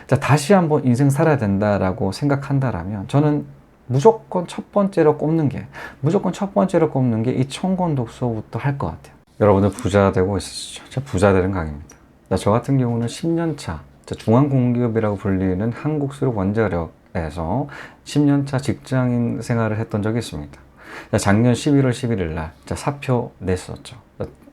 자, 다시 한번 인생 살아야 된다라고 생각한다라면 저는 무조건 첫 번째로 꼽는 게 이 청권 독서부터 할 것 같아요. 여러분들 부자 되고 있으시죠? 저 부자 되는 강의입니다. 저 같은 경우는 10년차 중앙공기업이라고 불리는 한국수력원자력에서 10년차 직장인 생활을 했던 적이 있습니다. 작년 11월 11일 날 사표 냈었죠.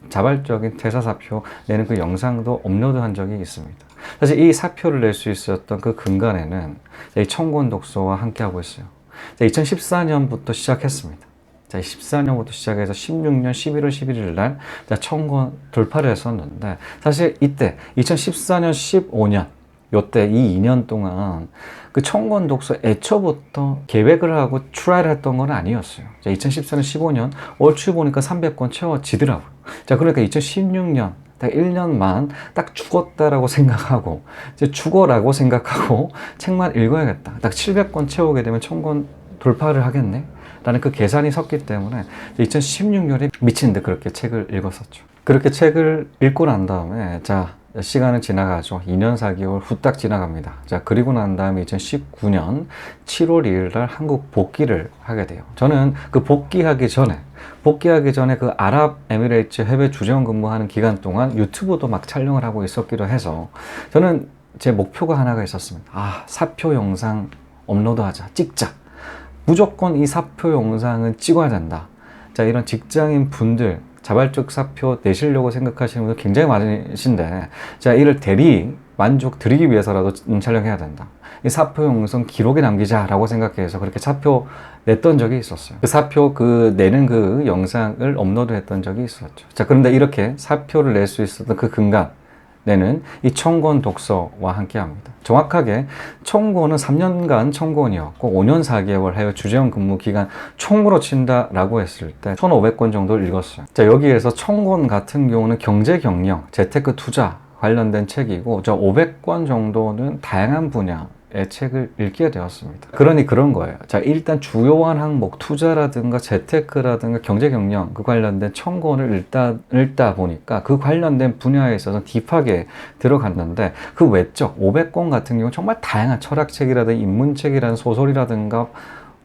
자발적인 퇴사 사표 내는 그 영상도 업로드한 적이 있습니다. 사실 이 사표를 낼 수 있었던 그 근간에는 이 청권 독서와 함께 하고 있어요. 2014년부터 시작했습니다. 14년부터 시작해서 16년 11월 11일 날 청권 돌파를 했었는데, 사실 이때 2014년 15년 요때 이 2년 동안 그 청권 독서 애초부터 계획을 하고 트라이를 했던 건 아니었어요. 2014년 15년 얼추 보니까 300권 채워지더라고요. 그러니까 2016년 딱 1년만 딱 죽었다라고 생각하고 죽어라고 생각하고 책만 읽어야겠다, 딱 700권 채우게 되면 청권 돌파를 하겠네 라는 그 계산이 섰기 때문에 2016년에 미친 듯 그렇게 책을 읽었었죠. 그렇게 책을 읽고 난 다음에 시간은 지나가죠. 2년 4개월 후딱 지나갑니다. 그리고 난 다음에 2019년 7월 2일 날 한국 복귀를 하게 돼요. 저는 그 복귀하기 전에 그 아랍에미레이트 해외 주재원 근무하는 기간 동안 유튜브도 막 촬영을 하고 있었기도 해서 저는 제 목표가 하나가 있었습니다. 사표 영상 업로드하자, 찍자. 무조건 이 사표 영상은 찍어야 된다. 이런 직장인 분들, 자발적 사표 내시려고 생각하시는 분들 굉장히 많으신데, 이를 대리 만족 드리기 위해서라도 촬영해야 된다. 이 사표 영상 기록에 남기자라고 생각해서 그렇게 사표 냈던 적이 있었어요. 그 사표 내는 그 영상을 업로드 했던 적이 있었죠. 그런데 이렇게 사표를 낼 수 있었던 그 근간에는 이 청권 독서와 함께 합니다. 정확하게 청권은 3년간 청권이었고 5년 4개월 해외 주재원 근무 기간 총으로 친다라고 했을 때 1,500권 정도를 읽었어요. 여기에서 청권 같은 경우는 경제 경영, 재테크 투자 관련된 책이고 500권 정도는 다양한 분야의 책을 읽게 되었습니다. 그런 거예요. 일단 주요한 항목 투자라든가 재테크라든가 경제 경영 그 관련된 청권을 읽다 보니까 그 관련된 분야에 있어서 딥하게 들어갔는데, 그 외적 500권 같은 경우는 정말 다양한 철학책이라든가 인문책이라든가 소설이라든가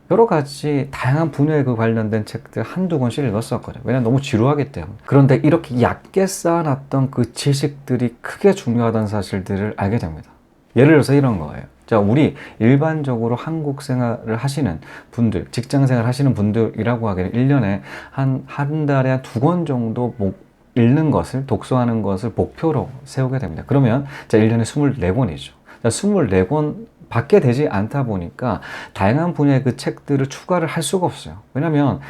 여러 가지 다양한 분야에 그 관련된 책들 한두 권씩 읽었었거든요. 왜냐면 너무 지루하기 때문에. 그런데 이렇게 얕게 쌓아놨던 그 지식들이 크게 중요하다는 사실들을 알게 됩니다. 예를 들어서 이런 거예요. 우리 일반적으로 한국 생활을 하시는 분들, 직장 생활 하시는 분들이라고 하기에는 1년에 한 달에 한 2권 정도 읽는 것을, 독서하는 것을 목표로 세우게 됩니다. 그러면 1년에 24권이죠. 24권 밖에 되지 않다 보니까 다양한 분야의 그 책들을 추가를 할 수가 없어요. 왜냐면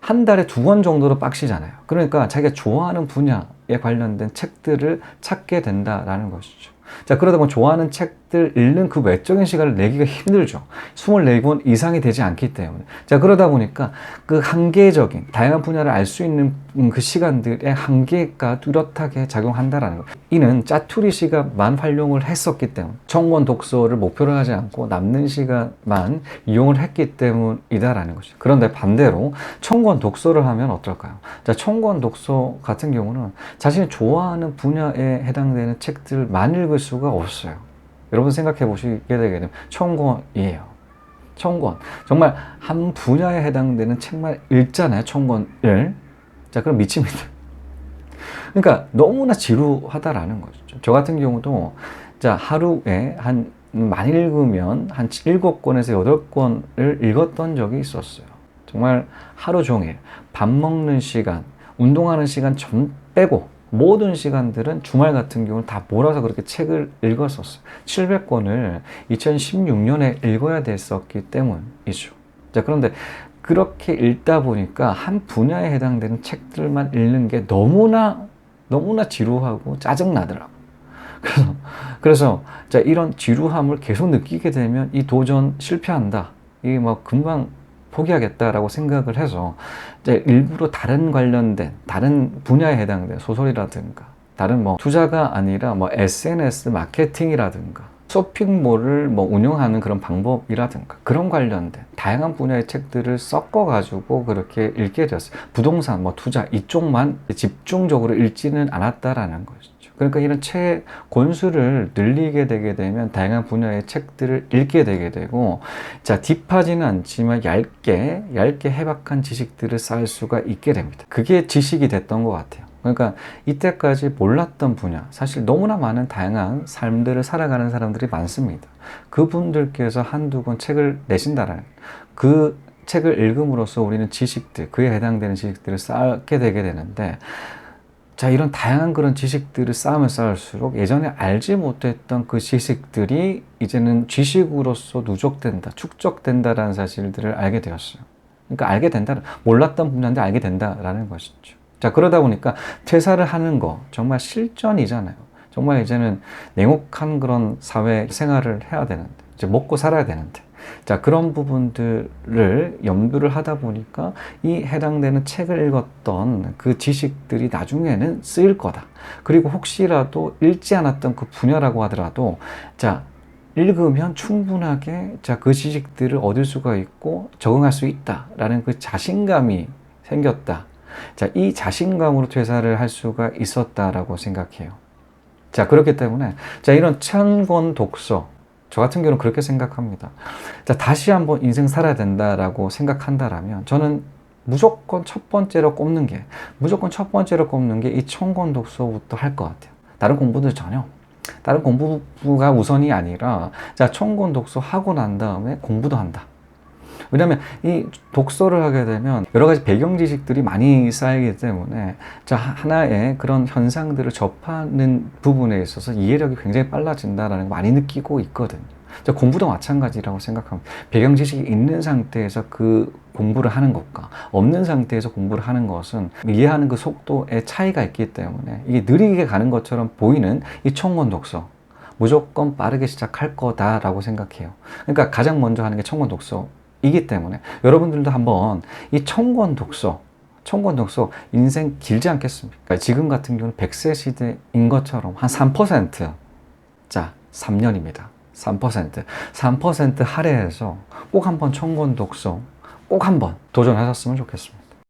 한 달에 2권 정도로 빡시잖아요. 그러니까 자기가 좋아하는 분야에 관련된 책들을 찾게 된다라는 것이죠. 그러다 보면 좋아하는 책들 읽는 그 외적인 시간을 내기가 힘들죠. 24권 이상이 되지 않기 때문에. 그러다 보니까 그 한계적인 다양한 분야를 알 수 있는 그 시간들의 한계가 뚜렷하게 작용한다라는 거. 이는 짜투리 시간만 활용을 했었기 때문에, 청권 독서를 목표로 하지 않고 남는 시간만 이용을 했기 때문이다라는 것이죠. 그런데 반대로 청권 독서를 하면 어떨까요? 청권 독서 같은 경우는 자신이 좋아하는 분야에 해당되는 책들만 읽을 수가 없어요. 여러분 생각해 보시게 되게 되면 청권이에요. 청권. 정말 한 분야에 해당되는 책만 읽잖아요. 청권을. 그럼 미칩니다. 그러니까 너무나 지루하다라는 거죠. 저 같은 경우도 하루에 많이 읽으면 한 7권에서 8권을 읽었던 적이 있었어요. 정말 하루 종일 밥 먹는 시간, 운동하는 시간 전 빼고 모든 시간들은 주말 같은 경우는 다 몰아서 그렇게 책을 읽었었어요. 700권을 2016년에 읽어야 됐었기 때문이죠. 그런데 그렇게 읽다 보니까 한 분야에 해당되는 책들만 읽는 게 너무나 지루하고 짜증나더라고요. 그래서 이런 지루함을 계속 느끼게 되면 이 도전 실패한다. 이게 금방 포기하겠다라고 생각을 해서 일부러 다른 분야에 해당된 소설이라든가 다른 투자가 아니라 SNS 마케팅이라든가 쇼핑몰을 운영하는 그런 방법이라든가 그런 관련된 다양한 분야의 책들을 섞어가지고 그렇게 읽게 되었어요. 부동산, 투자 이쪽만 집중적으로 읽지는 않았다라는 것이죠. 그러니까 이런 책 권수를 늘리게 되게 되면 다양한 분야의 책들을 읽게 되게 되고, 자, 딥하지는 않지만 얇게 해박한 지식들을 쌓을 수가 있게 됩니다. 그게 지식이 됐던 것 같아요. 그러니까 이때까지 몰랐던 분야, 사실 너무나 많은 다양한 삶들을 살아가는 사람들이 많습니다. 그분들께서 한두 권 책을 내신다라는, 그 책을 읽음으로써 우리는 지식들, 그에 해당되는 지식들을 쌓게 되게 되는데, 자, 이런 다양한 그런 지식들을 쌓으면 쌓을수록 예전에 알지 못했던 그 지식들이 이제는 지식으로서 누적된다, 축적된다라는 사실들을 알게 되었어요. 그러니까 알게 된다, 몰랐던 분야인데 알게 된다라는 것이죠. 자, 그러다 보니까 퇴사를 하는 거 정말 실전이잖아요. 정말 이제는 냉혹한 그런 사회 생활을 해야 되는데, 이제 먹고 살아야 되는데, 자, 그런 부분들을 염두를 하다 보니까 이 해당되는 책을 읽었던 그 지식들이 나중에는 쓰일 거다. 그리고 혹시라도 읽지 않았던 그 분야라고 하더라도, 자, 읽으면 충분하게 자, 그 지식들을 얻을 수가 있고 적응할 수 있다라는 그 자신감이 생겼다. 자, 이 자신감으로 퇴사를 할 수가 있었다라고 생각해요. 자, 그렇기 때문에 자, 이런 천권 독서, 저 같은 경우는 그렇게 생각합니다. 자, 다시 한번 인생 살아야 된다라고 생각한다라면 저는 무조건 첫 번째로 꼽는 게 이 천권 독서부터 할 것 같아요. 다른 공부들 전혀. 다른 공부가 우선이 아니라, 자, 천권 독서 하고 난 다음에 공부도 한다. 왜냐하면 이 독서를 하게 되면 여러 가지 배경 지식들이 많이 쌓이기 때문에, 자, 하나의 그런 현상들을 접하는 부분에 있어서 이해력이 굉장히 빨라진다는 걸 많이 느끼고 있거든요. 자, 공부도 마찬가지라고 생각합니다. 배경 지식이 있는 상태에서 그 공부를 하는 것과 없는 상태에서 공부를 하는 것은 이해하는 그 속도의 차이가 있기 때문에 이게 느리게 가는 것처럼 보이는 이 천권 독서, 무조건 빠르게 시작할 거다라고 생각해요. 그러니까 가장 먼저 하는 게 천권 독서 이기 때문에 여러분들도 한번 이 천권 독서 인생 길지 않겠습니까? 그러니까 지금 같은 경우는 100세 시대인 것처럼 한 3%, 자, 3년입니다. 3% 할애해서 꼭 한번 천권 독서 꼭 한번 도전하셨으면 좋겠습니다.